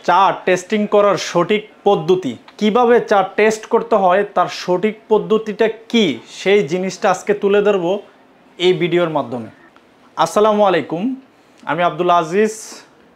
চা টেস্টিং করার সঠিক পদ্ধতি, কিভাবে চা টেস্ট করতে হয় তার সঠিক পদ্ধতিটা কি, সেই জিনিসটা আজকে তুলে ধরবো এই ভিডিওর মাধ্যমে। আসসালামু আলাইকুম, আমি আব্দুল আজিজ,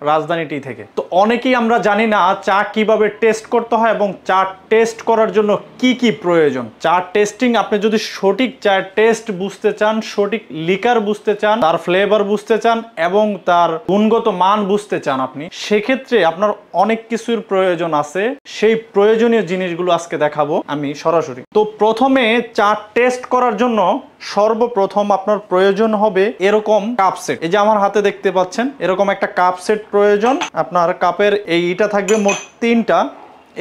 রাজধানী টি থেকে। তো অনেকেই আমরা জানি না চা কিভাবে টেস্ট করতে হয় এবং চা টেস্ট করার জন্য কি কি প্রয়োজন। চা টেস্টিং, আপনি যদি সঠিক চা টেস্ট বুঝতে চান, সঠিক লিকার বুঝতে চান, তার ফ্লেভার বুঝতে চান এবং তার গুণগত মান বুঝতে চান, আপনি সেক্ষেত্রে আপনার অনেক কিছুর প্রয়োজন আছে। সেই প্রয়োজনীয় জিনিসগুলো আজকে দেখাবো আমি সরাসরি। তো প্রথমে চা টেস্ট করার জন্য সর্বপ্রথম আপনার প্রয়োজন হবে এরকম কাপ সেট। এই যে আমার হাতে দেখতে পাচ্ছেন, এরকম একটা কাপ সেট প্রয়োজন। আপনার কাপের এইটা থাকবে মোট তিনটা,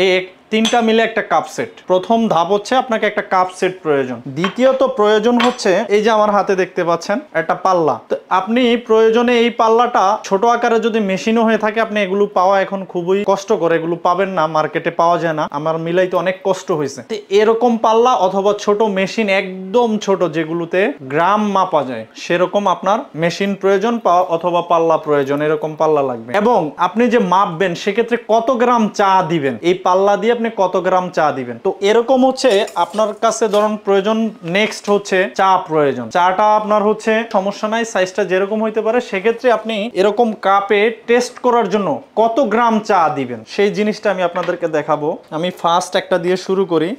এই তিনটা মিলে একটা কাপ সেট। প্রথম ধাপ হচ্ছে আপনাকে একটা কাপ সেট প্রয়োজন। দ্বিতীয়ত প্রয়োজন হচ্ছে এই যে আমার হাতে দেখতে পাচ্ছেন একটা পাল্লা। তো আপনি প্রয়োজনে এই পাল্লাটা ছোট আকারে যদি মেশিনও হয়ে থাকে, আপনি এগুলো পাওয়া এখন খুবই কষ্টকর, এগুলো পাবেন না, মার্কেটে পাওয়া যায় না, আমার মিলাইতে অনেক কষ্ট হয়েছে। তো এরকম পাল্লা অথবা ছোট মেশিন, একদম ছোট যেগুলোতে গ্রাম মাপা যায়, সেরকম আপনার মেশিন প্রয়োজন অথবা পাল্লা প্রয়োজন। এরকম পাল্লা লাগবে এবং আপনি যে মাপবেন সেক্ষেত্রে কত গ্রাম চা দিবেন, এই পাল্লা দিয়ে আপনি কত গ্রাম চা দিবেন। তো এরকম হচ্ছে আপনার কাছে ধরুন প্রয়োজন। নেক্সট হচ্ছে চা প্রয়োজন। চাটা আপনার হচ্ছে সমস্যা নাই, সাইজটা যেরকম হইতে পারে, সেক্ষেত্রে আপনি এরকম কাপে টেস্ট করার জন্য কত গ্রাম চা দিবেন সেই জিনিসটা আমি আপনাদেরকে দেখাবো। আমি ফার্স্ট একটা দিয়ে শুরু করি।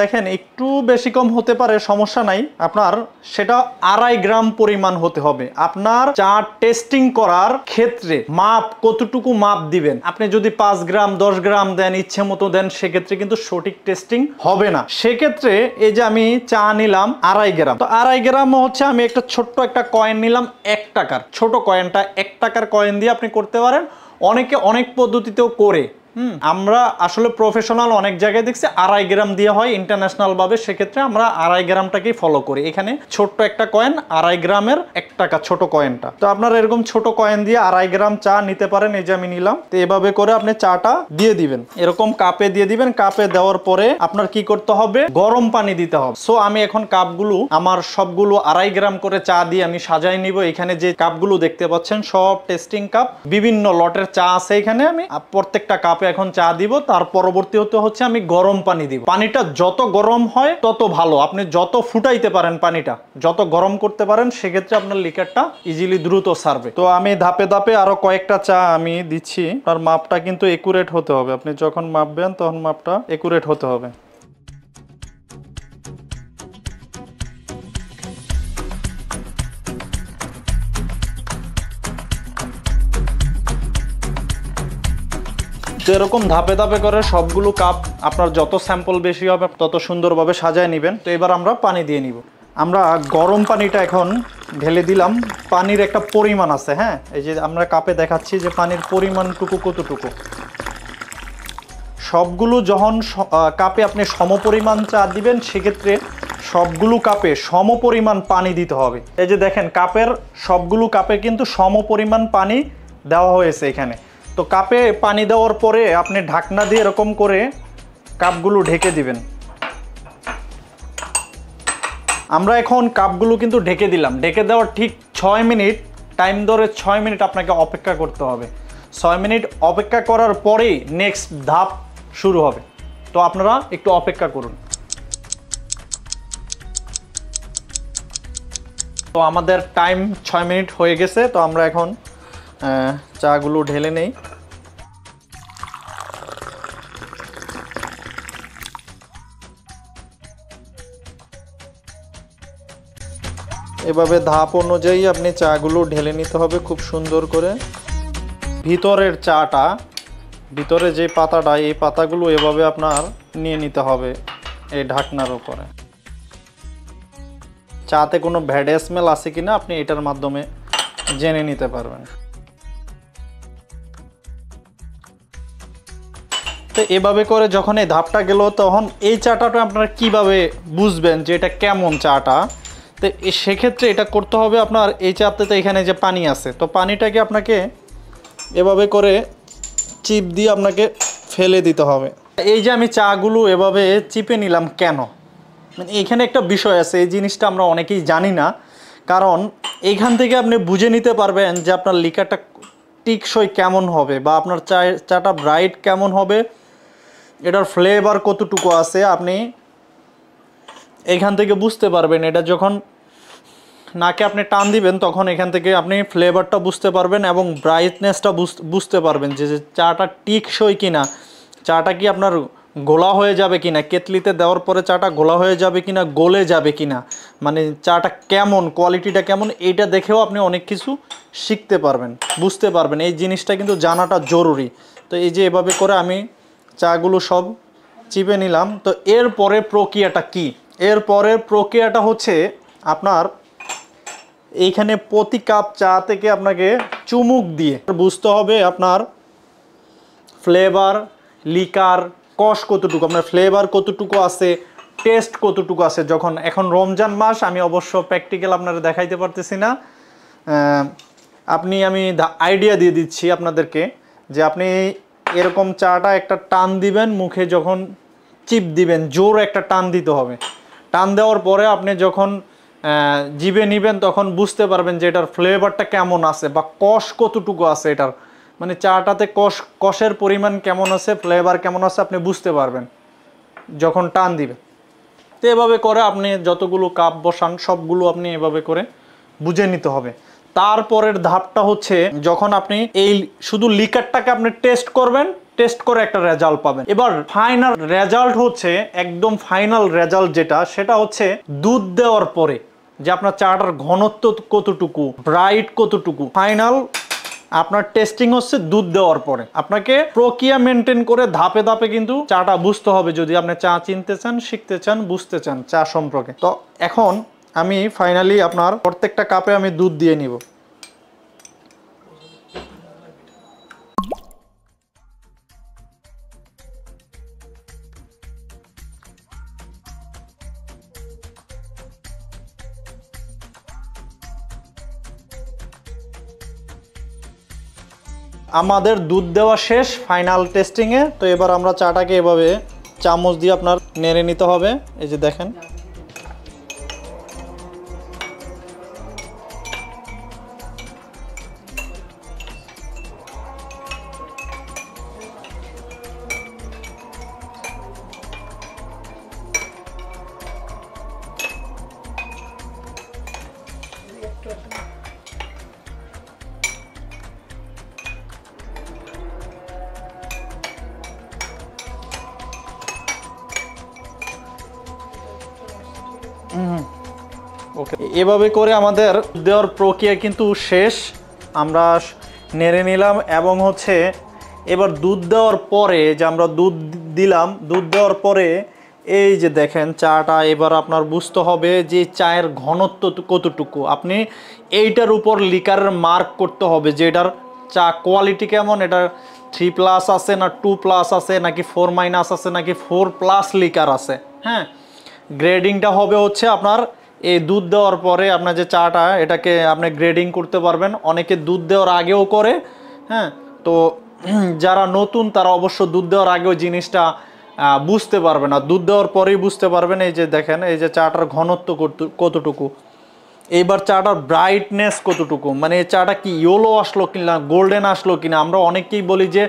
দেখেন একটু বেশি কম হতে পারে, সমস্যা নাই, আপনার সেটা 2.5 গ্রাম পরিমাণ হতে হবে। আপনার চা টেস্টিং করার ক্ষেত্রে মাপ কতটুকু মাপ দিবেন, আপনি যদি 5 গ্রাম 10 গ্রাম দেন, ইচ্ছে মতো দেন, সেক্ষেত্রে কিন্তু সঠিক টেস্টিং হবে না। সেক্ষেত্রে এই যে আমি চা নিলাম 2.5 গ্রাম, তো 2.5 গ্রাম হচ্ছে আমি একটা ছোট্ট একটা কয়েন নিলাম 1 টাকার। ছোট কয়েনটা 1 টাকার কয়েন দিয়ে আপনি করতে পারেন, অনেকে অনেক পদ্ধতিতেও করে। আমরা আসলে প্রফেশনাল অনেক জায়গায় দেখছি 2.5 গ্রাম দিয়ে হয় ইন্টারন্যাশনাল ভাবে, সেক্ষেত্রে আমরা 2.5 গ্রামটাকেই ফলো করি। এখানে ছোট্ট একটা কয়েন 2.5 গ্রামের 1 টাকা ছোট কয়েনটা। তো আপনারা এরকম ছোট কয়েন দিয়ে 2.5 গ্রাম চা নিতে পারেন। এই যে আমি নিলাম। তো এভাবে করে আপনি চাটা দিয়ে দিবেন, এরকম কাপে দিয়ে দিবেন। কাপে দেওয়ার পরে আপনার কি করতে হবে, গরম পানি দিতে হবে। সো আমি এখন কাপগুলো আমার সবগুলো 2.5 গ্রাম করে চা দিয়ে আমি সাজাই নিব। এখানে যে কাপগুলো দেখতে পাচ্ছেন সব টেস্টিং কাপ, বিভিন্ন লটের চা আছে এখানে। আমি প্রত্যেকটা কাপ এখন চা দিব। তার পরবর্তী হচ্ছে আমি গরম পানি দিব। পানিটা যত গরম হয় তত ভালো, আপনি যত ফুটাইতে পারেন, পানিটা যত গরম করতে পারেন, সেক্ষেত্রে আপনার লিকারটা ইজিলি দ্রুত সারবে। তো আমি ধাপে ধাপে আরো কয়েকটা চা আমি দিচ্ছি। আর মাপটা কিন্তু একুরেট হতে হবে, আপনি যখন মাপবেন তখন মাপটা একুরেট হতে হবে। তো এরকম ধাপে ধাপে করে সবগুলো কাপ আপনার যত স্যাম্পল বেশি হবে তত সুন্দরভাবে সাজায় নেবেন। তো এবার আমরা পানি দিয়ে নিব। আমরা গরম পানিটা এখন ঢেলে দিলাম। পানির একটা পরিমাণ আছে, হ্যাঁ, এই যে আমরা কাপে দেখাচ্ছি যে পানির পরিমাণটুকু কতটুকু। সবগুলো যখন কাপে আপনি সমপরিমাণ চা দিবেন, সেক্ষেত্রে সবগুলো কাপে সমপরিমাণ পানি দিতে হবে। এই যে দেখেন কাপের সবগুলো কাপে কিন্তু সমপরিমাণ পানি দেওয়া হয়েছে এখানে। তো কাপে পানি দেওয়ার পরে আপনি ঢাকনা দিয়ে এরকম করে কাপগুলো ঢেকে দিবেন। আমরা এখন কাপগুলো কিন্তু ঢেকে দিলাম। ঢেকে দেওয়ার ঠিক 6 মিনিট টাইম ধরে 6 মিনিট আপনাকে অপেক্ষা করতে হবে। 6 মিনিট অপেক্ষা করার পরেই নেক্সট ধাপ শুরু হবে। তো আপনারা একটু অপেক্ষা করুন। তো আমাদের টাইম 6 মিনিট হয়ে গেছে। তো আমরা এখন চাগুলো ঢেলে নেই। এভাবে ধাপ অনুযায়ী আপনি চাগুলো ঢেলে নিতে হবে খুব সুন্দর করে। ভিতরের চাটা, ভিতরে যে পাতাটা, এই পাতাগুলো এভাবে আপনার নিয়ে নিতে হবে এই ঢাকনার উপরে। চাতে কোনো ব্যাড স্মেল আছে কিনা আপনি এটার মাধ্যমে জেনে নিতে পারবেন। তো এভাবে করে যখন এই ধাপটা গেল, তখন এই চাটা আপনারা কিভাবে বুঝবেন যে এটা কেমন চাটা। তো সেক্ষেত্রে এটা করতে হবে আপনার, এই চাতে তো এখানে যে পানি আছে, তো পানিটাকে আপনাকে এভাবে করে চিপ দিয়ে আপনাকে ফেলে দিতে হবে। এই যে আমি চাগুলো এভাবে চিপে নিলাম কেন, মানে এখানে একটা বিষয় আছে, এই জিনিসটা আমরা অনেকেই জানি না। কারণ এইখান থেকে আপনি বুঝে নিতে পারবেন যে আপনার লিকারটা টিকসই কেমন হবে বা আপনার চাটা ব্রাইট কেমন হবে, এটার ফ্লেভার কতটুকু আছে আপনি এখান থেকে বুঝতে পারবেন। এটা যখন নাকে আপনি টান দিবেন তখন এখান থেকে আপনি ফ্লেভারটা বুঝতে পারবেন এবং ব্রাইটনেসটা বুঝতে পারবেন যে চাটা টিকসই কিনা, চাটা কি আপনার গোলা হয়ে যাবে কিনা, কেতলিতে দেওয়ার পরে চাটা গোলা হয়ে যাবে কিনা, গলে যাবে কিনা, মানে চাটা কেমন, কোয়ালিটিটা কেমন, এইটা দেখেও আপনি অনেক কিছু শিখতে পারবেন, বুঝতে পারবেন। এই জিনিসটা কিন্তু জানাটা জরুরি। তো এই যে এভাবে করে আমি চাগুলো সব চিপে নিলাম। তো এরপরে প্রক্রিয়াটা কি? এরপরের প্রক্রিয়াটা হচ্ছে আপনার এইখানে প্রতি কাপ চা থেকে আপনাকে চুমুক দিয়ে বুঝতে হবে আপনার ফ্লেভার, লিকার, কষ কতটুকু, আপনার ফ্লেভার কতটুকু আছে, টেস্ট কতটুকু আছে। যখন এখন রমজান মাস, আমি অবশ্য প্র্যাকটিক্যাল আপনারা দেখাইতে পারতেছি না, আমি আইডিয়া দিয়ে দিচ্ছি আপনাদেরকে যে আপনি এরকম চাটা একটা টান দিবেন, মুখে যখন চিপ দিবেন জোর একটা টান দিতে হবে। টান দেওয়ার পরে আপনি যখন জিভে নিবেন তখন বুঝতে পারবেন যে এটার ফ্লেভারটা কেমন আছে বা কষ কতটুকু আছে, এটার মানে চাটাতে কষের পরিমাণ কেমন আছে, ফ্লেভার কেমন আছে আপনি বুঝতে পারবেন যখন টান দিবেন। তো এভাবে করে আপনি যতগুলো কাপ বসান সবগুলো আপনি এভাবে করে বুঝে নিতে হবে। তারপরের ধাপটা হচ্ছে যখন আপনি এই শুধু লিকারটাকে আপনি টেস্ট করবেন, টেস্ট করে একটা রেজাল্ট পাবেন। এবার ফাইনাল রেজাল্ট হচ্ছে, একদম ফাইনাল রেজাল্ট যেটা, সেটা হচ্ছে দুধ দেওয়ার পরে যে আপনার চাটার ঘনত্ব কতটুকু, ব্রাইট কতটুকু। ফাইনাল আপনার টেস্টিং হচ্ছে দুধ দেওয়ার পরে। আপনাকে প্রক্রিয়া মেনটেন করে ধাপে ধাপে কিন্তু চাটা বুঝতে হবে, যদি আপনি চা চিনতে চান, শিখতে চান, বুঝতে চান চা সম্পর্কে। তো এখন আমি ফাইনালি আপনার প্রত্যেকটা কাপে আমি দুধ দিয়ে নিব। আমাদের দুধ দেওয়া শেষ ফাইনাল টেস্টিংয়ে। তো এবার আমরা চাটাকে এভাবে চামচ দিয়ে আপনার নেড়ে নিতে হবে। এই যে দেখেন, ওকে, এভাবে করে আমাদের দেওয়ার প্রক্রিয়া কিন্তু শেষ। আমরা নেড়ে নিলাম এবং হচ্ছে এবার দুধ দেওয়ার পরে যে আমরা দুধ দিলাম, দুধ দেওয়ার পরে এই যে দেখেন চাটা এবার আপনার বুঝতে হবে যে চায়ের ঘনত্ব কতটুকু। আপনি এইটার উপর লিকারের মার্ক করতে হবে যে এটার চা কোয়ালিটি কেমন, এটার 3+ আছে না 2+ আছে নাকি 4- আছে নাকি 4+ লিকার আছে। হ্যাঁ, গ্রেডিংটা হবে হচ্ছে আপনার এই দুধ দেওয়ার পরে আপনার যে চাটা, এটাকে আপনি গ্রেডিং করতে পারবেন। অনেকে দুধ দেওয়ার আগেও করে। হ্যাঁ, তো যারা নতুন তারা অবশ্য দুধ দেওয়ার আগেও জিনিসটা বুঝতে পারবে না, দুধ দেওয়ার পরেই বুঝতে পারবেন। এই যে দেখেন, এই যে চাটার ঘনত্ব কতটুকু, এইবার চাটার ব্রাইটনেস কতটুকু, মানে এই চাটা কি ইয়েলো আসলো কিনা, গোল্ডেন আসলো কিনা। আমরা অনেকেই বলি যে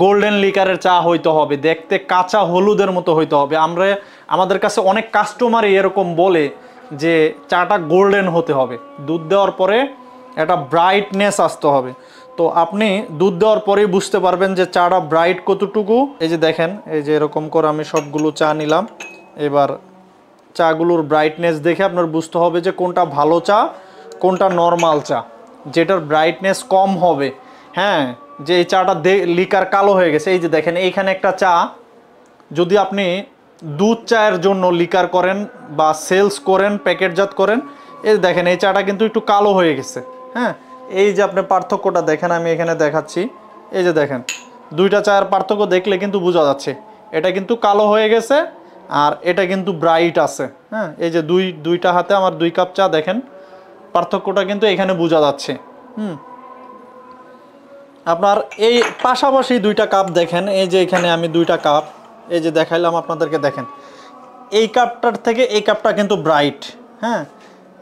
গোল্ডেন লিকারের চা হইতে হবে, দেখতে কাঁচা হলুদের মতো হইতে হবে। আমাদের কাছে অনেক কাস্টমারই এরকম বলে যে চাটা গোল্ডেন হতে হবে, দুধ দেওয়ার পরে একটা ব্রাইটনেস আসতে হবে। তো আপনি দুধ দেওয়ার পরেই বুঝতে পারবেন যে চাটা ব্রাইট কতটুকু। এই যে দেখেন, এই যে এরকম করে আমি সবগুলো চা নিলাম। এবার চাগুলোর ব্রাইটনেস দেখে আপনার বুঝতে হবে যে কোনটা ভালো চা, কোনটা নর্মাল চা, যেটার ব্রাইটনেস কম হবে। হ্যাঁ, যে এই চাটা লিকার কালো হয়ে গেছে। এই যে দেখেন, এইখানে একটা চা যদি আপনি দুধ চায়ের জন্য লিকার করেন বা সেলস করেন, প্যাকেটজাত করেন, এই দেখেন এই চাটা কিন্তু একটু কালো হয়ে গেছে। হ্যাঁ, এই যে আপনি পার্থক্যটা দেখেন, আমি এখানে দেখাচ্ছি। এই যে দেখেন, দুইটা চায়ের পার্থক্য দেখলে কিন্তু বোঝা যাচ্ছে, এটা কিন্তু কালো হয়ে গেছে আর এটা কিন্তু ব্রাইট আছে। হ্যাঁ, এই যে দুইটা হাতে আমার 2 কাপ চা, দেখেন পার্থক্যটা কিন্তু এখানে বোঝা যাচ্ছে। আপনার এই পাশাপাশি 2টা কাপ দেখেন, এই যে এখানে আমি 2টা কাপ এই যে দেখাইলাম আপনাদেরকে, দেখেন এই কাপটার থেকে এই কাপটা কিন্তু ব্রাইট। হ্যাঁ,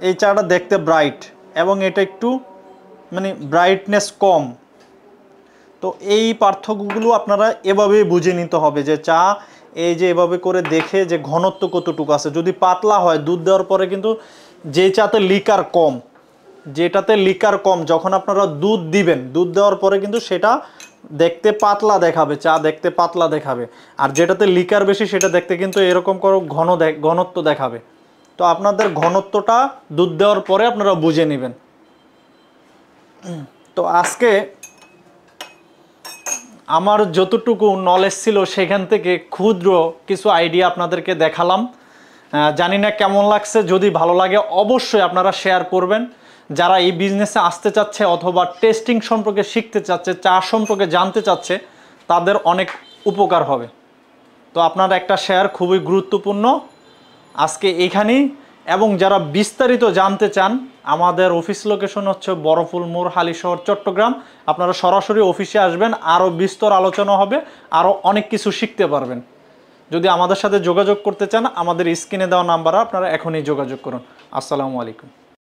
এই চাটা দেখতে ব্রাইট এবং এটা একটু মানে ব্রাইটনেস কম। তো এই পার্থক্যগুলো আপনারা এভাবেই বুঝে নিতে হবে যে চা এই যে এভাবে করে দেখে যে ঘনত্ব কতটুকু আছে। যদি পাতলা হয় দুধ দেওয়ার পরে কিন্তু যে চাতে লিকার কম, যেটাতে লিকার কম যখন আপনারা দুধ দিবেন, দুধ দেওয়ার পরে কিন্তু সেটা দেখতে পাতলা দেখাবে, চা দেখতে পাতলা দেখাবে। আর যেটাতে লিকার বেশি সেটা দেখতে কিন্তু এরকম করে ঘনত্ব দেখাবে। তো আপনাদের ঘনত্বটা দুধ দেওয়ার পরে আপনারা বুঝে নেবেন। তো আজকে আমার যতটুকু নলেজ ছিল সেখান থেকে ক্ষুদ্র কিছু আইডিয়া আপনাদেরকে দেখালাম। জানি না কেমন লাগছে, যদি ভালো লাগে অবশ্যই আপনারা শেয়ার করবেন। যারা এই বিজনেসে আসতে চাচ্ছে অথবা টেস্টিং সম্পর্কে শিখতে চাচ্ছে, চা সম্পর্কে জানতে চাচ্ছে, তাদের অনেক উপকার হবে। তো আপনার একটা শেয়ার খুবই গুরুত্বপূর্ণ আজকে এখানেই। এবং যারা বিস্তারিত জানতে চান, আমাদের অফিস লোকেশন হচ্ছে বড়ফুল মোড়, হালিশহর, চট্টগ্রাম। আপনারা সরাসরি অফিসে আসবেন, আরও বিস্তর আলোচনা হবে, আরও অনেক কিছু শিখতে পারবেন। যদি আমাদের সাথে যোগাযোগ করতে চান, আমাদের স্ক্রিনে দেওয়া নাম্বারে আপনারা এখনই যোগাযোগ করুন। আসসালামু আলাইকুম।